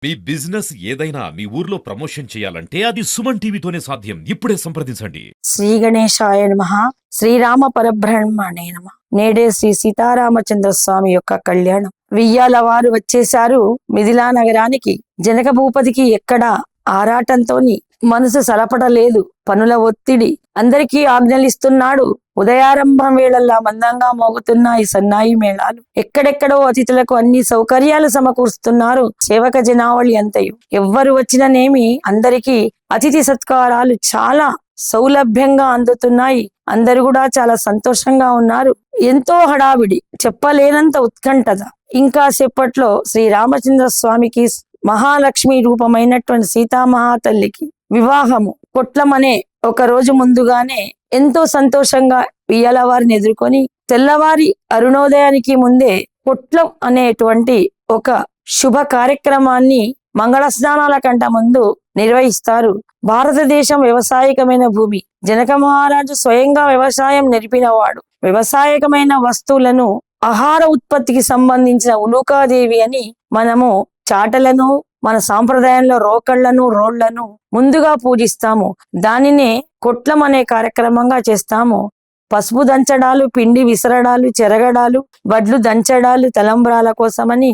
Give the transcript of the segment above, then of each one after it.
మీ business ఏదైనా మీ ఊర్లో promotion చేయాలంటే అది సుమన్ టీవీతోనే సాధ్యం. ఇప్పుడే సంప్రదించండి. శ్రీ గణేశాయ నమః. శ్రీరామ పరబ్రహ్మణే నమః. నేడే శ్రీ సీతారామచంద్ర స్వామి యొక్క కళ్యాణం. వియ్యాల వారు వచ్చేశారు మిథిలా నగరానికి. జనక భూపతికి ఎక్కడ ఆరాటంతోని మనసు సలపడలేదు. పనుల ఒత్తిడి. అందరికీ ఆజ్ఞలిస్తున్నాడు. ఉదయారంభం వేళల్లా మందంగా మోగుతున్నాయి సన్నాయి మేళాలు. ఎక్కడెక్కడో అతిథులకు అన్ని సౌకర్యాలు సమకూరుస్తున్నారు సేవక జనావళి అంతయు. ఎవ్వరు వచ్చిననేమి అందరికీ అతిథి సత్కారాలు చాలా సౌలభ్యంగా అందుతున్నాయి. అందరు కూడా చాలా సంతోషంగా ఉన్నారు. ఎంతో హడావిడి, చెప్పలేనంత ఉత్కంఠత. ఇంకా సేపట్లో శ్రీరామచంద్ర స్వామికి మహాలక్ష్మి రూపమైనటువంటి సీతామహాతల్లికి వివాహము. కొట్లమనే ఒక రోజు ముందుగానే ఎంతో సంతోషంగా వియ్యాల వారిని ఎదుర్కొని తెల్లవారి అరుణోదయానికి ముందే కొట్లం అనేటువంటి ఒక శుభ కార్యక్రమాన్ని మంగళ స్నానాల కంట ముందు నిర్వహిస్తారు. భారతదేశం వ్యవసాయకమైన భూమి. జనక మహారాజు స్వయంగా వ్యవసాయం నెరిపినవాడు. వ్యవసాయకమైన వస్తువులను ఆహార ఉత్పత్తికి సంబంధించిన ఉలూకాదేవి అని మనము చాటలను, మన సాంప్రదాయంలో రోకళ్లను, రోళ్లను ముందుగా పూజిస్తాము. దానినే కొట్లం అనే కార్యక్రమంగా చేస్తాము. పసుపు దంచడాలు, పిండి విసరడాలు, చెరగడాలు, వడ్లు దంచడాలు తలంబ్రాల కోసమని,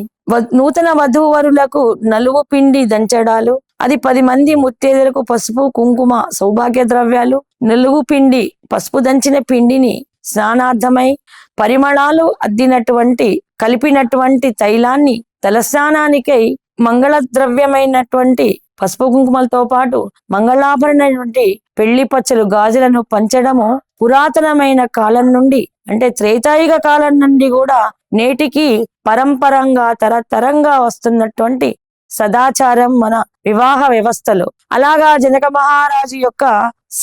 నూతన వధూవరులకు నలువు పిండి దంచడాలు, అది 10 మంది ముత్తేదలకు పసుపు కుంకుమ సౌభాగ్య ద్రవ్యాలు, నలుగు పిండి పసుపు దంచిన పిండిని స్నానార్థమై పరిమళాలు అద్దినటువంటి కలిపినటువంటి తైలాన్ని తలస్నానానికై మంగళ ద్రవ్యమైనటువంటి పసుపు కుంకుమలతో పాటు మంగళాభరణమైనటువంటి పెళ్లి పచ్చలు గాజులను పంచడము పురాతనమైన కాలం నుండి, అంటే త్రేతాయుగ కాలం నుండి కూడా నేటికి పరంపరంగా తరతరంగా వస్తున్నటువంటి సదాచారం మన వివాహ వ్యవస్థలో. అలాగా జనక మహారాజు యొక్క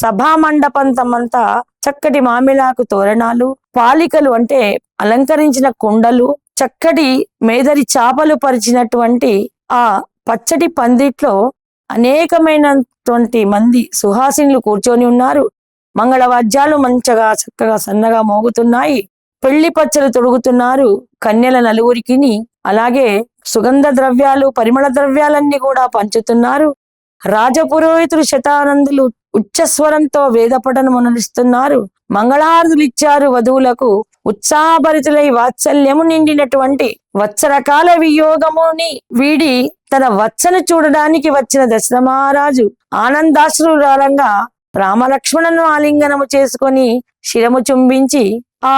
సభా మండపంతమంతా చక్కటి మామిళాకు తోరణాలు, పాలికలు అంటే అలంకరించిన కుండలు, చక్కటి మేదరి చాపలు పరిచినటువంటి ఆ పచ్చటి పందిట్లో అనేకమైనటువంటి మంది సుహాసినులు కూర్చొని ఉన్నారు. మంగళవాద్యాలు మంచగా చక్కగా సన్నగా మోగుతున్నాయి. పెళ్లి పచ్చలు తొడుగుతున్నారు కన్యల నలుగురికిని. అలాగే సుగంధ ద్రవ్యాలు, పరిమళ ద్రవ్యాలన్నీ కూడా పంచుతున్నారు. రాజపురోహితులు శతానందులు ఉచ్చస్వరంతో వేద పఠనం అనుష్ఠిస్తున్నారు. మంగళారతులు ఇచ్చారు వధువులకు. ఉత్సాహభరితులై వాత్సల్యము నిండినటువంటి వత్సరకాల వియోగముని వీడి తన వత్సను చూడడానికి వచ్చిన దశరథ మహారాజు ఆనందాశ్రురాలంగా రామలక్ష్మణను ఆలింగనము చేసుకొని శిరము చుంబించి ఆ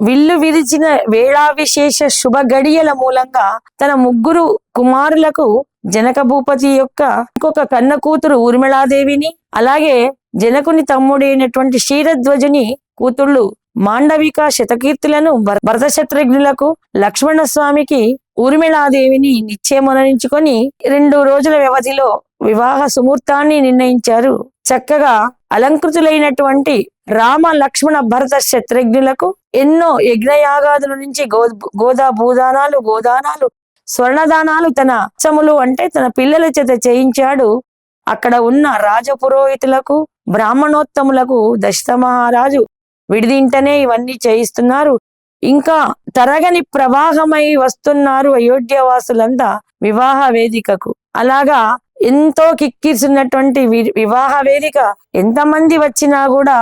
విల్లు విరిచిన వేళా విశేష శుభ గడియల మూలంగా తన 3 కుమారులకు జనక భూపతి యొక్క ఇంకొక కన్న కూతురు ఊర్మిళాదేవిని, అలాగే జనకుని తమ్ముడైనటువంటి క్షీరధ్వజుని కూతుళ్ళు మాండవిక శతకీర్తులను భరత శత్రుఘ్నులకు, లక్ష్మణ స్వామికి ఊర్మిళాదేవిని నిశ్చయమనరించుకొని 2 రోజుల వ్యవధిలో వివాహ సుముహూర్తాన్ని నిర్ణయించారు. చక్కగా అలంకృతులైనటువంటి రామ లక్ష్మణ భరత శత్రుఘ్నులకు ఎన్నో యజ్ఞయాగాదుల నుంచి భూదానాలు, గోదానాలు, స్వర్ణదానాలు తన అచ్చములు అంటే తన పిల్లల చేత చేయించాడు. అక్కడ ఉన్న రాజపురోహితులకు, బ్రాహ్మణోత్తములకు దశరథ మహారాజు విడిదింటనే ఇవన్నీ చేయిస్తున్నారు. ఇంకా తరగని ప్రవాహమై వస్తున్నారు అయోధ్యవాసులంతా వివాహ వేదికకు. అలాగా ఎంతో కిక్కిరిసినటువంటి వివాహ వేదిక. ఎంతమంది వచ్చినా కూడా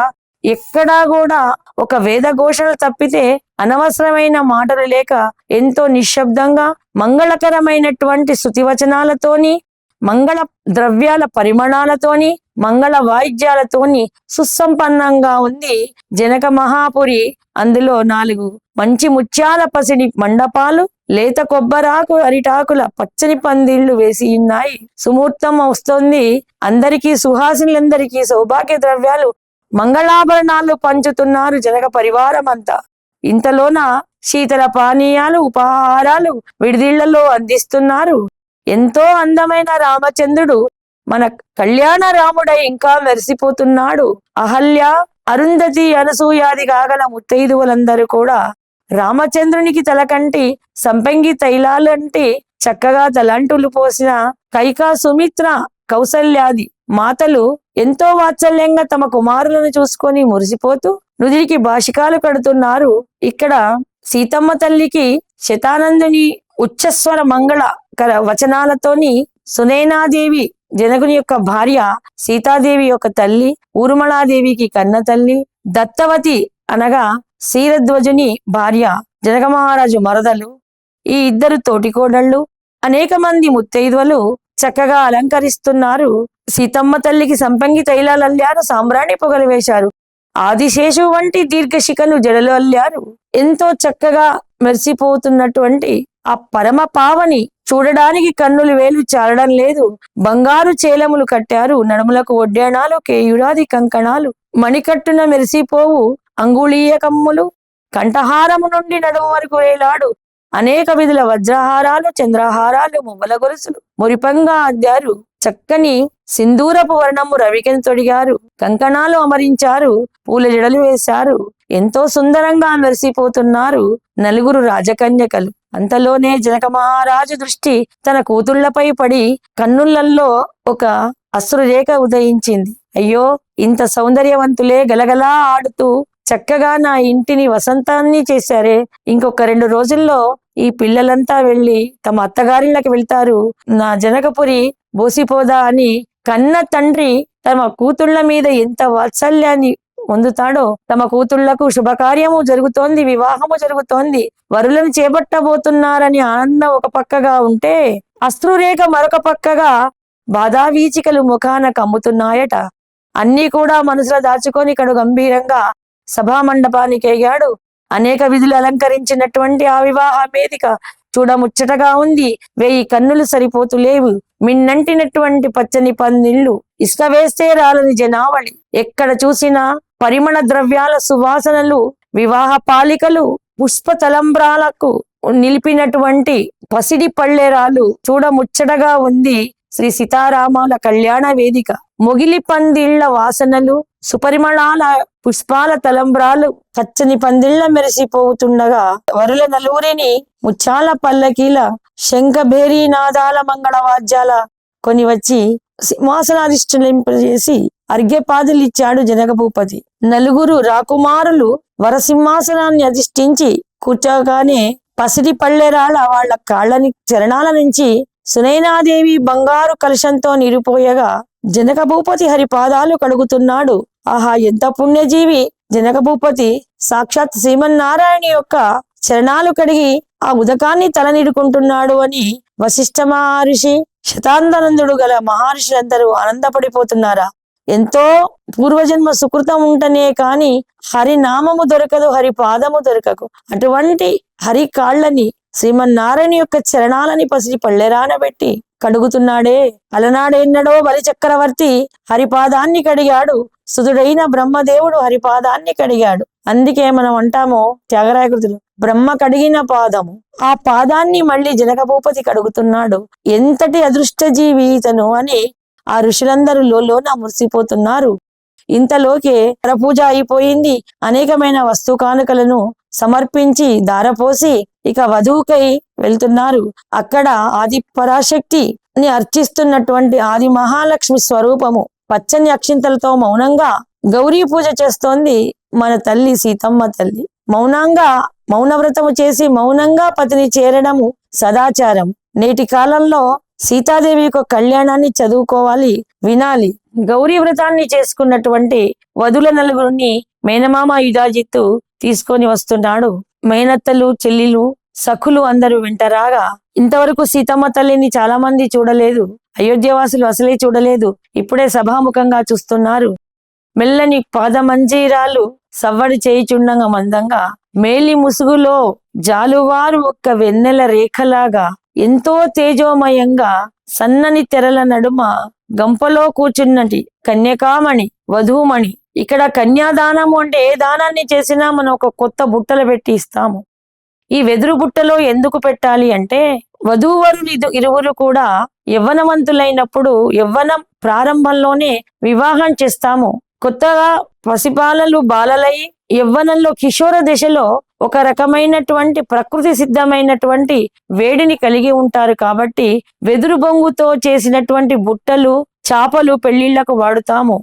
ఎక్కడా కూడా ఒక వేద ఘోషణలు తప్పితే అనవసరమైన మాటలు లేక ఎంతో నిశ్శబ్దంగా మంగళకరమైనటువంటి శృతివచనాలతోని, మంగళ ద్రవ్యాల పరిమళాలతోని, మంగళ వాయిద్యాలతోని సుసంపన్నంగా ఉంది జనక మహాపురి. అందులో 4 మంచి ముత్యాల పసిడి మండపాలు, లేత కొబ్బరాకు, అరిటాకుల పచ్చని పందిళ్లు వేసి ఉన్నాయి. సుముహూర్తం వస్తుంది. అందరికీ, సుహాసినులందరికీ సౌభాగ్య ద్రవ్యాలు, మంగళాభరణాలు పంచుతున్నారు జనక పరివారం అంతా. ఇంతలోన శీతల పానీయాలు, ఉపహారాలు విడిదిళ్లలో అందిస్తున్నారు. ఎంతో అందమైన రామచంద్రుడు మన కళ్యాణ రాముడై ఇంకా మెరిసిపోతున్నాడు. అహల్య, అరుంధతి, అనసూయాది కాగల ముత్తైదువులందరూ కూడా రామచంద్రునికి తలకంటి సంపంగి తైలాలంటి చక్కగా తలంటులు పోసిన కైకా, సుమిత్ర, కౌసల్యాది మాతలు ఎంతో వాత్సల్యంగా తమ కుమారులను చూసుకొని మురిసిపోతూ నుదిరికి భాషికాలు కడుతున్నారు. ఇక్కడ సీతమ్మ తల్లికి శతానందుని ఉచ్చస్వర మంగళ వచనాలతోని సునైనాదేవి జనకుని యొక్క భార్య, సీతాదేవి యొక్క తల్లి, ఊర్మళాదేవికి కన్న తల్లి, దత్తవతి అనగా క్షీరధ్వజుని భార్య, జనక మహారాజు మరదలు, ఈ ఇద్దరు తోటికోడళ్ళు, అనేక మంది ముత్తైదువలు చక్కగా అలంకరిస్తున్నారు. సీతమ్మ తల్లికి సంపంగి తైలాలు అల్లారు, సాంబ్రాణి పొగలు వేశారు. ఆదిశేషు వంటి దీర్ఘశిఖలు జడలు అల్లారు. ఎంతో చక్కగా మెరిసిపోతున్నటువంటి ఆ పరమ పావని చూడడానికి కన్నులు వేలు చాలడం లేదు. బంగారు చేలములు కట్టారు, నడుములకు ఒడ్యాణాలు, కేయుడాది కంకణాలు, మణికట్టున మెరిసిపోవు అంగుళీయ కమ్ములు, కంఠహారము నుండి నడుము వరకు వేలాడు అనేక విధుల వజ్రహారాలు, చంద్రహారాలు, మువ్వల గొలుసులు మురిపంగా అద్దారు. చక్కని సింధూరపు వర్ణము రవికెను తొడిగారు, కంకణాలు అమరించారు, పూల జడలు వేశారు. ఎంతో సుందరంగా మెరిసిపోతున్నారు నలుగురు రాజకన్యకలు. అంతలోనే జనక మహారాజు దృష్టి తన కూతుళ్లపై పడి కన్నులలో ఒక అశ్రురేఖ ఉదయించింది. అయ్యో, ఇంత సౌందర్యవంతులే గలగలా ఆడుతూ చక్కగా నా ఇంటిని వసంతాన్ని చేశారే, ఇంకొక 2 రోజుల్లో ఈ పిల్లలంతా వెళ్ళి తమ అత్తగారిళ్ళకి వెళ్తారు, నా జనకపురి బోసిపోదా అని కన్న తండ్రి తమ కూతుళ్ల మీద ఎంత వాత్సల్యాన్ని పొందుతాడో. తమ కూతుళ్లకు శుభకార్యము జరుగుతోంది, వివాహము జరుగుతోంది, వరులను చేపట్టబోతున్నారని ఆనందం ఒక పక్కగా ఉంటే, అశ్రురేఖ మరొక పక్కగా బాధావీచికలు ముఖాన కమ్ముతున్నాయట. అన్నీ కూడా మనసులో దాచుకొని కడు గంభీరంగా సభా మండపానికి ఎగాడు. అనేక విధులు అలంకరించినటువంటి ఆ వివాహ వేదిక చూడముచ్చటగా ఉంది. 1000 కన్నులు సరిపోతులేవు. మిన్నంటినటువంటి పచ్చని పందిళ్ళు, ఇసుక వేస్తే రాలని జనావళి, ఎక్కడ చూసినా పరిమళ ద్రవ్యాల సువాసనలు, వివాహ పాలికలు, పుష్ప తలంబ్రాలకు నిలిపినటువంటి పసిడి పళ్ళెరాలు చూడముచ్చటగా ఉంది శ్రీ సీతారామాల కళ్యాణ వేదిక. మొగిలి పందిళ్ల వాసనలు, సుపరిమళాల పుష్పాల తలంబ్రాలు పచ్చని పందిళ్ల మెరిసిపోతుండగా, వరుల నలుగురిని ముచ్చాల పల్లకీల శంఖభేరీ నాదాల మంగళవాద్యాల కొని వచ్చి సింహాసనాధిష్ఠింపజేసి అర్ఘ్యపాదులిచ్చాడు జనక భూపతి. నలుగురు రాకుమారులు వరసింహాసనాన్ని అధిష్ఠించి కూర్చోగానే పసిడి పళ్ళెరాల వాళ్ల కాళ్ళని చరణాల నుంచి సునైనాదేవి బంగారు కలశంతో నిరిపోయగా జనక భూపతి హరిపాదాలు కడుగుతున్నాడు. ఆహా, ఎంత పుణ్యజీవి జనక భూపతి! సాక్షాత్ శ్రీమన్నారాయణ యొక్క చరణాలు కడిగి ఆ ఉదకాన్ని తలనిడుకుంటున్నాడు అని వశిష్ఠ మహర్షి, శతానందుడు గల మహర్షులందరూ ఆనందపడిపోతున్నారా? ఎంతో పూర్వజన్మ సుకృతం ఉంటనే కాని హరినామము దొరకదు, హరిపాదము దొరకకు. అటువంటి హరి కాళ్ళని, శ్రీమన్నారాయణ యొక్క చరణాలని పసిడి పళ్ళెరాన పెట్టి కడుగుతున్నాడే. అలనాడెన్నడో బలి చక్రవర్తి హరిపాదాన్ని కడిగాడు, సుతుడైన బ్రహ్మదేవుడు హరిపాదాన్ని కడిగాడు. అందుకే మనం అంటాము త్యాగరాయ కృతులు, బ్రహ్మ కడిగిన పాదము. ఆ పాదాన్ని మళ్ళీ జనక భూపతి కడుగుతున్నాడు. ఎంతటి అదృష్ట జీవి ఇతను అని ఆ ఋషులందరూ లోన మురిసిపోతున్నారు. ఇంతలోకే పూజ అయిపోయింది. అనేకమైన వస్తు కానుకలను సమర్పించి దారపోసి ఇక వధువుకై వెళ్తున్నారు. అక్కడ ఆది పరాశక్తి ని అర్చిస్తున్నటువంటి ఆది మహాలక్ష్మి స్వరూపము పచ్చని అక్షింతలతో మౌనంగా గౌరీ పూజ చేస్తోంది మన తల్లి సీతమ్మ తల్లి. మౌనవ్రతము చేసి మౌనంగా పతిని చేరడము సదాచారం. నేటి కాలంలో సీతాదేవి యొక్క కళ్యాణాన్ని చదువుకోవాలి, వినాలి. గౌరీ వ్రతాన్ని చేసుకున్నటువంటి వధుల నలుగురిని మేనమామ యుధాజిత్తు తీసుకొని వస్తున్నాడు. మేనత్తలు, చెల్లిలు, సఖులు అందరూ వెంటరాగా, ఇంతవరకు సీతమ్మ తల్లిని చాలా మంది చూడలేదు, అయోధ్యవాసులు అసలే చూడలేదు, ఇప్పుడే సభాముఖంగా చూస్తున్నారు. మెల్లని పాదమంజీరాలు సవ్వడి చేయిచుండగా మందంగా, మేలి ముసుగులో జాలువారు ఒక్క వెన్నెల రేఖలాగా, ఎంతో తేజోమయంగా సన్నని తెరల నడుమ గంపలో కూర్చున్నటి కన్యకామణి, వధూమణి. ఇక్కడ కన్యాదానము అంటే ఏ దానాన్ని చేసినా మనం ఒక కొత్త బుట్టలు పెట్టి ఇస్తాము. ఈ వెదురు బుట్టలో ఎందుకు పెట్టాలి అంటే, వధూవరులు ఇరువురు కూడా యవ్వనవంతులైనప్పుడు, యవ్వనం ప్రారంభంలోనే వివాహం చేస్తాము. కొత్తగా పసిపాలలు బాలలై యవ్వనంలో కిషోర దశలో ఒక రకమైనటువంటి ప్రకృతి సిద్ధమైనటువంటి వేడిని కలిగి ఉంటారు. కాబట్టి వెదురు బొంగుతో చేసినటువంటి బుట్టలు, చాపలు పెళ్లిళ్లకు వాడుతాము.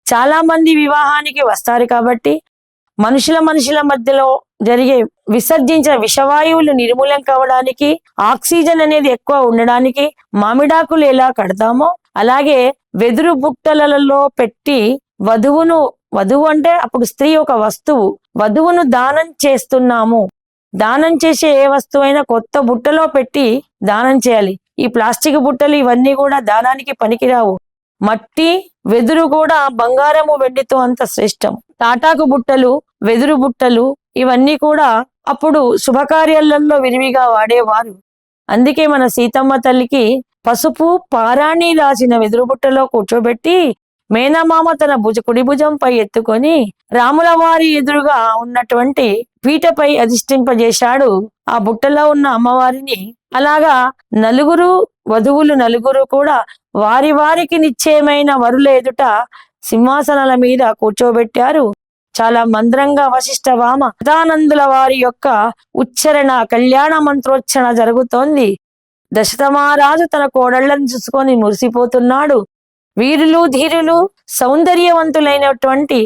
చాలా మంది వివాహానికి వస్తారు కాబట్టి మనుషుల మధ్యలో జరిగే విసర్జించిన విషవాయువులు నిర్మూలన కావడానికి, ఆక్సిజన్ అనేది ఎక్కువ ఉండడానికి మామిడాకులు ఎలా కడతామో అలాగే వెదురు బుట్టలలో పెట్టి వధువు అంటే అప్పుడు స్త్రీ ఒక వస్తువు, వధువును దానం చేస్తున్నాము. దానం చేసే ఏ వస్తువైనా కొత్త బుట్టలో పెట్టి దానం చేయాలి. ఈ ప్లాస్టిక్ బుట్టలు ఇవన్నీ కూడా దానానికి పనికిరావు. మట్టి, వెదురు కూడా బంగారము వెండితో అంత శ్రేష్టం. తాటాకు బుట్టలు, వెదురు బుట్టలు ఇవన్నీ కూడా అప్పుడు శుభకార్యాలలో విరివిగా వాడేవారు. అందుకే మన సీతమ్మ తల్లికి పసుపు పారాణి రాసిన వెదురు బుట్టలో కూర్చోబెట్టి మేనమామ తన కుడి భుజంపై ఎత్తుకొని రాముల వారి ఎదురుగా ఉన్నటువంటి పీటపై అధిష్ఠింపజేశాడు ఆ బుట్టలో ఉన్న అమ్మవారిని. అలాగా వధువులు నలుగురు కూడా వారి వారికి నిశ్చయమైన వరుల ఎదుట సింహాసనాల మీద కూర్చోబెట్టారు. చాలా మంద్రంగా వశిష్ఠ వామ సదానందుల వారి యొక్క ఉచ్చరణ, కళ్యాణ మంత్రోచ్చరణ జరుగుతోంది. దశరథమహారాజు తన కోడళ్లను చూసుకొని మురిసిపోతున్నాడు. వీరులు ధీరులు సౌందర్యవంతులైనటువంటి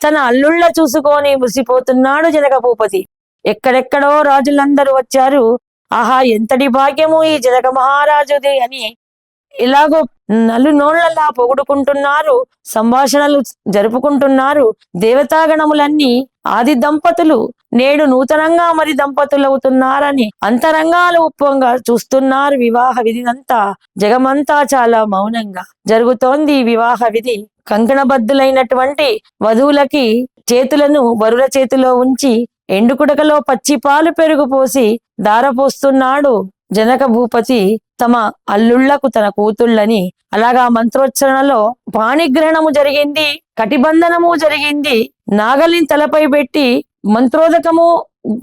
తన అల్లుళ్ళ చూసుకొని మురిసిపోతున్నాడు జనక భూపతి. ఎక్కడెక్కడో రాజులందరూ వచ్చారు. ఆహా, ఎంతటి భాగ్యము ఈ జనక మహారాజుది అని ఇలాగో నలునోళ్లలా పొగుడుకుంటున్నారు, సంభాషణలు జరుపుకుంటున్నారు. దేవతాగణములన్నీ ఆది దంపతులు నేడు నూతనంగా మరి దంపతులవుతున్నారని అంతరంగాలు ఉప్పంగా చూస్తున్నారు. వివాహ విధినంతా జగమంతా చాలా మౌనంగా జరుగుతోంది వివాహ విధి. కంకణబద్దులైనటువంటి వధువులకి చేతులను వరుల చేతిలో ఉంచి ఎండుకుడకలో పచ్చి పాలు పెరుగు పోసి దారపోస్తున్నాడు జనక భూపతి తమ అల్లుళ్లకు తన కూతుళ్ళని. అలాగా మంత్రోచ్చరణలో పాణిగ్రహణము జరిగింది, కటిబంధనము జరిగింది. నాగలిని తలపై పెట్టి మంత్రోదకము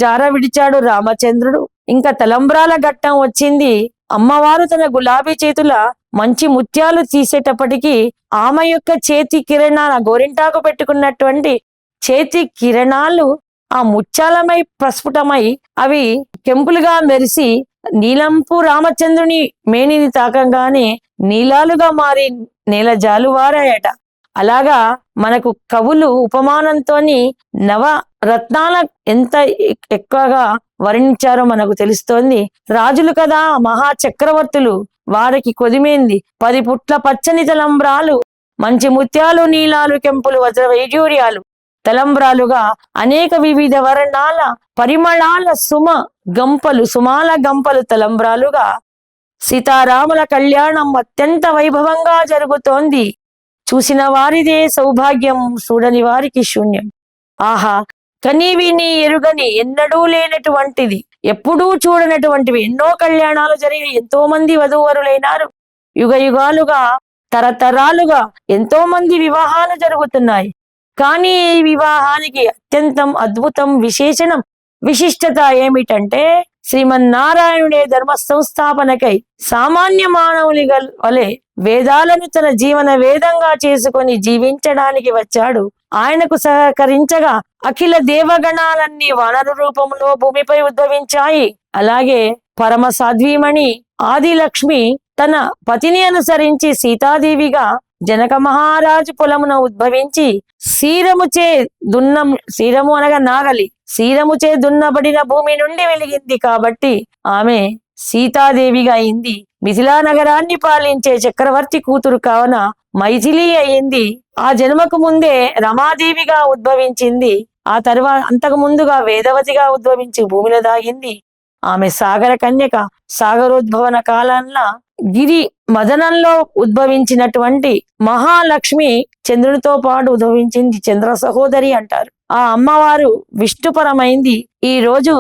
జార విడిచాడు రామచంద్రుడు. ఇంకా తలంబ్రాల ఘట్టం వచ్చింది. అమ్మవారు తన గులాబీ చేతుల మంచి ముత్యాలు తీసేటప్పటికీ ఆమె యొక్క చేతి కిరణాల గోరింటాకు పెట్టుకున్నటువంటి చేతి కిరణాలు ఆ ముత్యాలమై ప్రస్ఫుటమై అవి కెంపులుగా మెరిసి నీలంపు రామచంద్రుని మేనిని తాకంగానే నీలాలుగా మారి నేల జాలువారాయట. అలాగా మనకు కవులు ఉపమానంతోని నవ రత్నాల ఎంత ఎక్కువగా వర్ణించారో మనకు తెలుస్తోంది. రాజులు కదా, మహా చక్రవర్తులు, వారికి కొదిమేంది 10 పుట్ల పచ్చని తలంబ్రాలు, మంచి ముత్యాలు, నీలాలు, కెంపులు, వజ్ర వైజూర్యాలు తలంబ్రాలుగా అనేక వివిధ వర్ణాల పరిమళాల సుమాల గంపలు తలంబ్రాలుగా సీతారాముల కళ్యాణం అత్యంత వైభవంగా జరుగుతోంది. చూసిన వారిదే సౌభాగ్యం, చూడని వారికి శూన్యం. ఆహా, కని విని ఎరుగని ఎన్నడూ లేనటువంటిది, ఎప్పుడూ చూడనటువంటివి ఎన్నో కళ్యాణాలు జరిగి ఎంతో మంది వధూవరులైనారు. యుగ యుగాలుగా తరతరాలుగా ఎంతో మంది వివాహాలు జరుగుతున్నాయి. కానీ ఈ వివాహానికి అత్యంతం అద్భుతం, విశేషణం, విశిష్టత ఏమిటంటే శ్రీమన్నారాయణుడే ధర్మ సంస్థాపనకై సామాన్య మానవుని వలె వేదాలను తన జీవన వేదంగా చేసుకొని జీవించడానికి వచ్చాడు. ఆయనకు సహకరించగా అఖిల దేవగణాలన్నీ వానరు రూపంలో భూమిపై ఉద్భవించాయి. అలాగే పరమ సాధ్వీమణి ఆదిలక్ష్మి తన పతిని అనుసరించి సీతాదేవిగా జనక మహారాజు పొలమున ఉద్భవించి శీరము అనగా నాగలి, శీరముచే దున్నబడిన భూమి నుండి వెలిగింది కాబట్టి ఆమె సీతాదేవిగా అయింది. మిథిలా నగరాన్ని పాలించే చక్రవర్తి కూతురు కావున మైథిలి అయింది. ఆ జన్మకు ముందే రమాదేవిగా ఉద్భవించింది. ఆ తర్వాత అంతకు ముందుగా వేదవతిగా ఉద్భవించి భూమిలో దాగింది. ఆమె సాగర కన్యక. సాగరోద్భవన కాలంలో గిరి మదనంలో ఉద్భవించినటువంటి మహాలక్ష్మి చంద్రునితో పాటు ఉద్భవించింది, చంద్ర సహోదరి అంటారు. ఆ అమ్మవారు విష్ణుపరమైంది. ఈ రోజు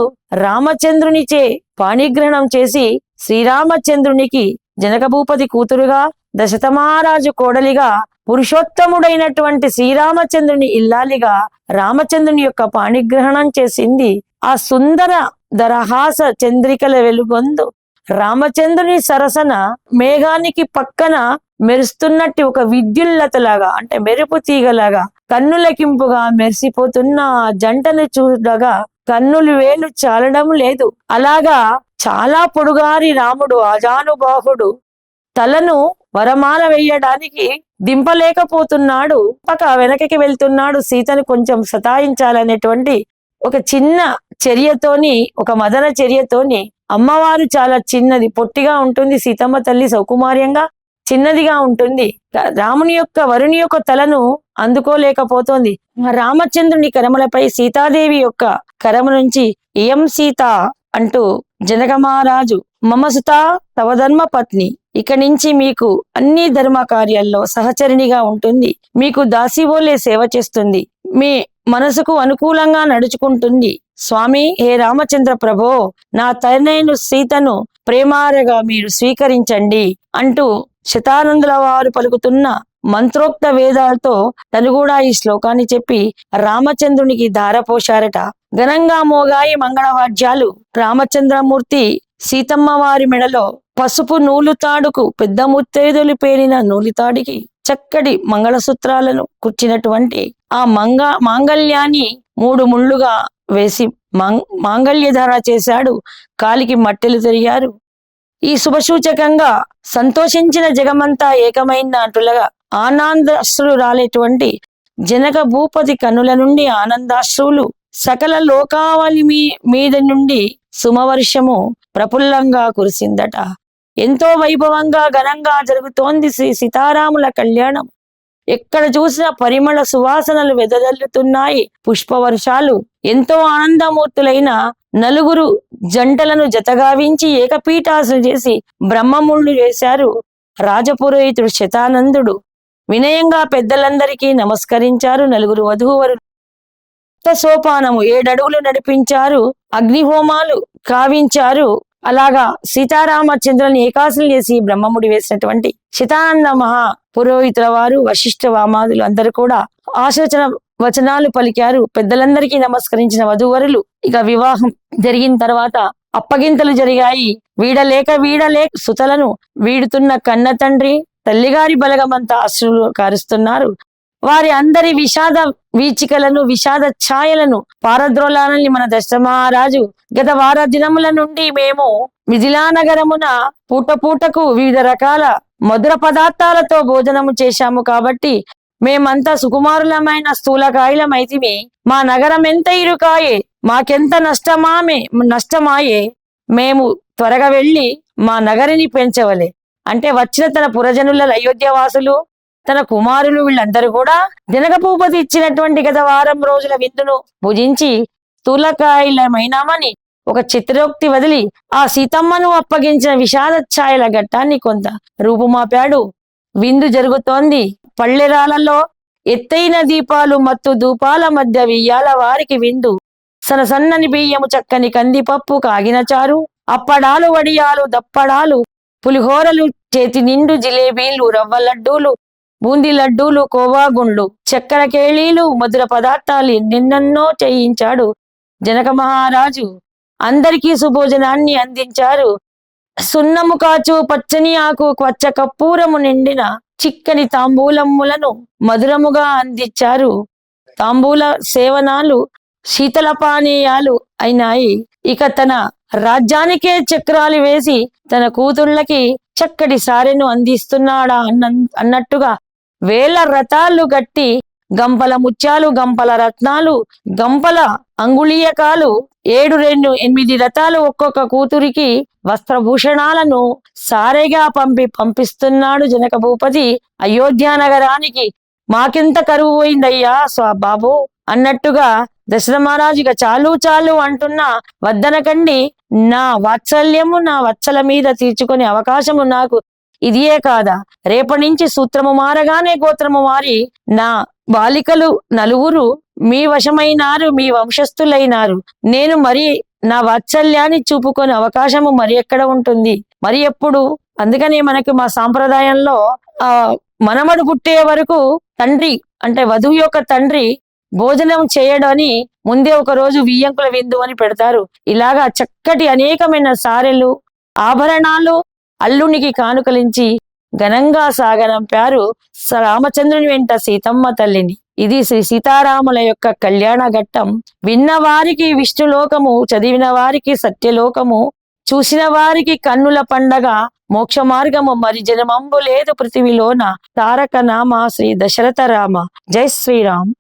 రామచంద్రునిచే పాణిగ్రహణం చేసి శ్రీరామచంద్రునికి జనక భూపతి కూతురుగా, దశరథమహారాజు కోడలిగా, పురుషోత్తముడైనటువంటి శ్రీరామచంద్రుని ఇల్లాలిగా రామచంద్రుని యొక్క పాణిగ్రహణం చేసింది. ఆ సుందర దరహాస చంద్రికల వెలుగొందు రామచంద్రుని సరసన మేఘానికి పక్కన మెరుస్తున్నట్టు ఒక విద్యుల్లతలాగా అంటే మెరుపు తీగలాగా కన్నులకింపుగా మెరిసిపోతున్న జంటను చూడగా కన్నులు వేలు చాలడం లేదు. అలాగా చాలా పొడుగారి రాముడు ఆజానుబాహుడు తలను వరమాల వేయడానికి దింపలేకపోతున్నాడు. పక్క వెనకకి వెళ్తున్నాడు. సీతను కొంచెం సతాయించాలనేటువంటి ఒక చిన్న చర్యతోని, ఒక మదన చర్యతోని అమ్మవారు చాలా చిన్నది, పొట్టిగా ఉంటుంది. సీతమ్మ తల్లి సౌకుమార్యంగా చిన్నదిగా ఉంటుంది. వరుని యొక్క తలను అందుకోలేకపోతోంది. రామచంద్రుని కరములపై సీతాదేవి యొక్క కరము నుంచి ఇయం సీత అంటూ జనక మహారాజు మమసుత తవ ధర్మ పత్ని, ఇక నుంచి మీకు అన్ని ధర్మ కార్యాల్లో సహచరినిగా ఉంటుంది, మీకు దాసివోలే సేవ చేస్తుంది, మీ మనసుకు అనుకూలంగా నడుచుకుంటుంది. స్వామి, హే రామచంద్ర ప్రభో, నా తనైన సీతను ప్రేమారగా మీరు స్వీకరించండి అంటూ శతానందుల వారు పలుకుతున్న మంత్రోక్త వేదాలతో తను కూడా ఈ శ్లోకాన్ని చెప్పి రామచంద్రునికి ధారపోశారట. ఘనంగా మోగాయి మంగళవాద్యాలు. రామచంద్రమూర్తి సీతమ్మ వారి మెడలో పసుపు నూలుతాడుకు పెద్ద ముత్తైదులు పేరిన నూలుతాడికి చక్కటి మంగళసూత్రాలను కూర్చినటువంటి ఆ మాంగళ్యాన్ని 3 ముళ్ళుగా వేసి మాంగళ్యధార చేశాడు. కాలికి మట్టెలు తిరిగారు. ఈ శుభసూచకంగా సంతోషించిన జగమంతా ఏకమైన అంటులుగా ఆనందాశ్రులు రాలేటువంటి జనక భూపతి కన్నుల నుండి ఆనందాశ్రువులు సకల లోకావళి మీద నుండి సుమవర్షము ప్రఫుల్లంగా కురిసిందట. ఎంతో వైభవంగా ఘనంగా జరుగుతోంది శ్రీ సీతారాముల కళ్యాణం. ఎక్కడ చూసిన పరిమళ సువాసనలు వెదజల్లుతున్నాయి. పుష్పవర్షాలు. ఎంతో ఆనందమూర్తులైన 4 జంటలను జతగావించి ఏకపీఠాసనం చేసి బ్రహ్మముళ్ళు చేశారు. రాజపురోహితుడు శతానందుడు వినయంగా పెద్దలందరికీ నమస్కరించారు. 4 వధూవరులు సోపానము 7 అడుగులు నడిపించారు. అగ్నిహోమాలు కావించారు. అలాగా సీతారామచంద్రుని ఏకాశలు చేసి బ్రహ్మముడి వేసినటువంటి శతానంద మహా పురోహితుల వారు, వశిష్ఠ వామాదులు అందరూ కూడా ఆశోచన వచనాలు పలికారు. పెద్దలందరికీ నమస్కరించిన వధూవరులు ఇక వివాహం జరిగిన తర్వాత అప్పగింతలు జరిగాయి. వీడలేక సుతలను వీడుతున్న కన్న తండ్రి, తల్లిగారి బలగమంతా అశ్రులు కారుస్తున్నారు. వారి అందరి విషాద వీచికలను, విషాద ఛాయలను పారద్రోలాలని మన దశమహారాజు గత వార దినముల నుండి మేము మిథిలా నగరమున పూటకు వివిధ రకాల మధుర పదార్థాలతో భోజనము చేశాము కాబట్టి మేమంతా సుకుమారులమైన స్థూలకాయలమైతిమి. మా నగరం ఎంత ఇరుకాయే, మాకెంత నష్టమాయే, మేము త్వరగా వెళ్ళి మా నగరిని పెంచవలే అంటే వచ్చిన తన పురజనుల అయోధ్యవాసులు, తన కుమారులు వీళ్ళందరూ కూడా జనక భూపతి ఇచ్చినటువంటి గత వారం రోజుల విందును భుజించి స్థూలకాయలమైనామని ఒక చిత్రోక్తి వదిలి ఆ సీతమ్మను అప్పగించిన విషాద ఛాయల ఘట్టాన్ని కొంత రూపుమాపాడు. విందు జరుగుతోంది. పళ్ళెరాలలో ఎత్తైన దీపాలు మత్తు ధూపాల మధ్య వెయ్యాల వారికి విందు. సన్నని బియ్యము, చక్కని కందిపప్పు, కాగిన చారు, అప్పడాలు, వడియాలు, దప్పడాలు, పులిహోరలు, చేతి నిండు జిలేబీలు, రవ్వ లడ్డూలు, బూందీ లడ్డూలు, కోవాగుండ్లు, చక్కెర కేళీలు, మధుర పదార్థాలు ఎన్నెన్నో చేయించాడు జనక మహారాజు. అందరికీ సుభోజనాన్ని అందించారు. సున్నము కాచు, పచ్చని ఆకు, క్వచ్చ కప్పూరము నిండిన చిక్కని తాంబూలములను మధురముగా అందించారు. తాంబూల సేవనాలు శీతల పానీయాలు అయినాయి. ఇక తన రాజ్యానికే చక్రాలు వేసి తన కూతుళ్ళకి చక్కటి సారెను అందిస్తున్నాడా అన్నట్టుగా వేల రథాలు గట్టి గంపల ముత్యాలు, గంపల రత్నాలు, గంపల అంగుళీయకాలు 8 రథాలు ఒక్కొక్క కూతురికి వస్త్రభూషణాలను సారేగా పంపిస్తున్నాడు జనక భూపతి అయోధ్య నగరానికి. మాకెంత కరువు పోయిందయ్యా బాబు అన్నట్టుగా దశరథ మహారాజుగా చాలు అంటున్నా వద్దనకండి, నా వాత్సల్యము నా వత్సల మీద తీర్చుకునే అవకాశము నాకు ఇదియే కాదా, రేపటి నుంచి సూత్రము మారగానే గోత్రము మారి నా బాలికలు 4 మీ వశమైనారు, మీ వంశస్థులైనారు. నేను మరి నా వాత్సల్యాన్ని చూపుకునే అవకాశము మరి ఎక్కడ ఉంటుంది, మరి ఎప్పుడు? అందుకనే మనకి మా సాంప్రదాయంలో మనమడు పుట్టే వరకు తండ్రి అంటే వధువు యొక్క తండ్రి భోజనం చేయడని ముందే ఒక రోజు వియ్యంకుల విందు అని పెడతారు. ఇలాగా చక్కటి అనేకమైన సారెలు, ఆభరణాలు అల్లునికి కానుకలించి ఘనంగా సాగనంపారు రామచంద్రుని వెంట సీతమ్మ తల్లిని. ఇది శ్రీ సీతారాముల యొక్క కళ్యాణ ఘట్టం. విన్న వారికి విష్ణులోకము, చదివిన వారికి సత్యలోకము, చూసిన వారికి కన్నుల పండగ, మోక్ష మార్గము మరి జనమంబు లేదు పృథివిలోన. తారక నామ శ్రీ దశరథ రామ. జై శ్రీరామ్.